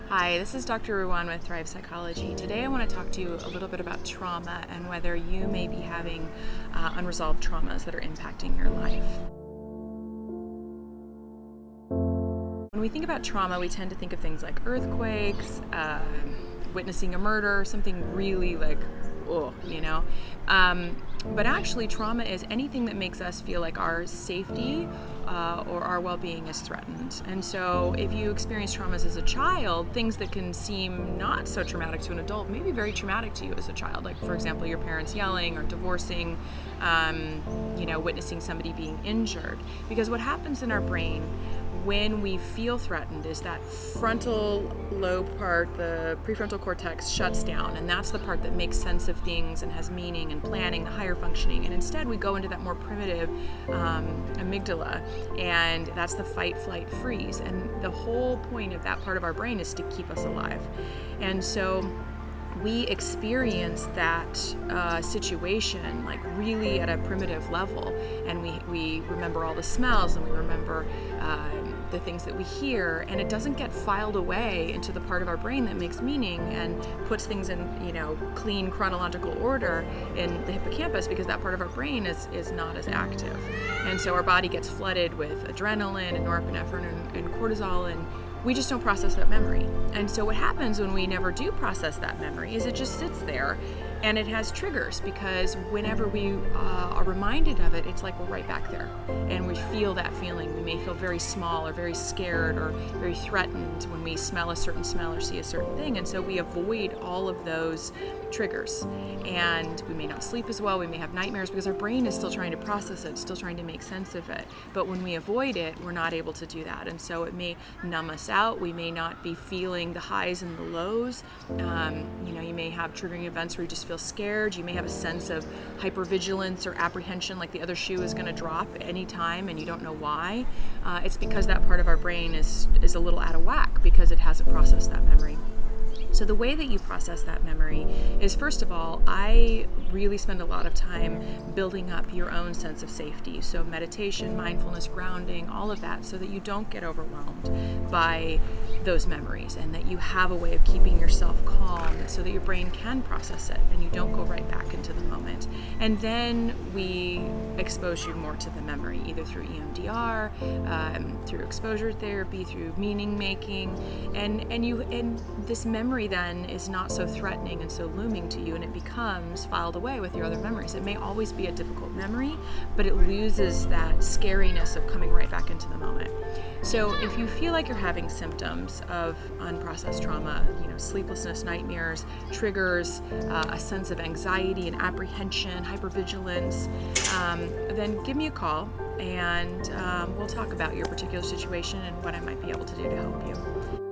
Hi, this is Dr. Ruan with Thrive Psychology. Today I want to talk to you a little bit about trauma and whether you may be having unresolved traumas that are impacting your life. When we think about trauma, we tend to think of things like earthquakes, witnessing a murder, something really like, but actually trauma is anything that makes us feel like our safety or our well-being is threatened. And so if you experience traumas as a child, things that can seem not so traumatic to an adult may be very traumatic to you as a child. Like, for example, your parents yelling or divorcing, witnessing somebody being injured. Because what happens in our brain when we feel threatened is that frontal lobe part, the prefrontal cortex, shuts down, and that's the part that makes sense of things and has meaning and planning, the higher functioning. And instead we go into that more primitive amygdala, and that's the fight, flight, freeze. And the whole point of that part of our brain is to keep us alive. And so we experience that situation like really at a primitive level, and we remember all the smells, and we remember the things that we hear, and it doesn't get filed away into the part of our brain that makes meaning and puts things in clean chronological order in the hippocampus, because that part of our brain is not as active. And so our body gets flooded with adrenaline and norepinephrine and cortisol, and we just don't process that memory. And so what happens when we never do process that memory is it just sits there, and it has triggers, because whenever we are reminded of it, it's like we're right back there, and we feel that feeling. We may feel very small or very scared or very threatened when we smell a certain smell or see a certain thing, and so we avoid all of those triggers. And we may not sleep as well, we may have nightmares, because our brain is still trying to process it, still trying to make sense of it. But when we avoid it, we're not able to do that, and so it may numb us out. We may not be feeling the highs and the lows. You may have triggering events where you just feel scared. You may have a sense of hypervigilance or apprehension, like the other shoe is going to drop any time and you don't know why. It's because that part of our brain is a little out of whack, because it hasn't processed that memory. So the way that you process that memory is, first of all, I really spend a lot of time building up your own sense of safety. So meditation, mindfulness, grounding, all of that, so that you don't get overwhelmed by those memories, and that you have a way of keeping yourself calm so that your brain can process it and you don't go right back into the moment. And then we expose you more to the memory, either through EMDR, through exposure therapy, through meaning making, and this memory then is not so threatening and so looming to you, and it becomes filed away with your other memories. It may always be a difficult memory, but it loses that scariness of coming right back into the moment. So if you feel like you're having symptoms of unprocessed trauma, sleeplessness, nightmares, triggers, a sense of anxiety and apprehension, hypervigilance, then give me a call, and we'll talk about your particular situation and what I might be able to do to help you.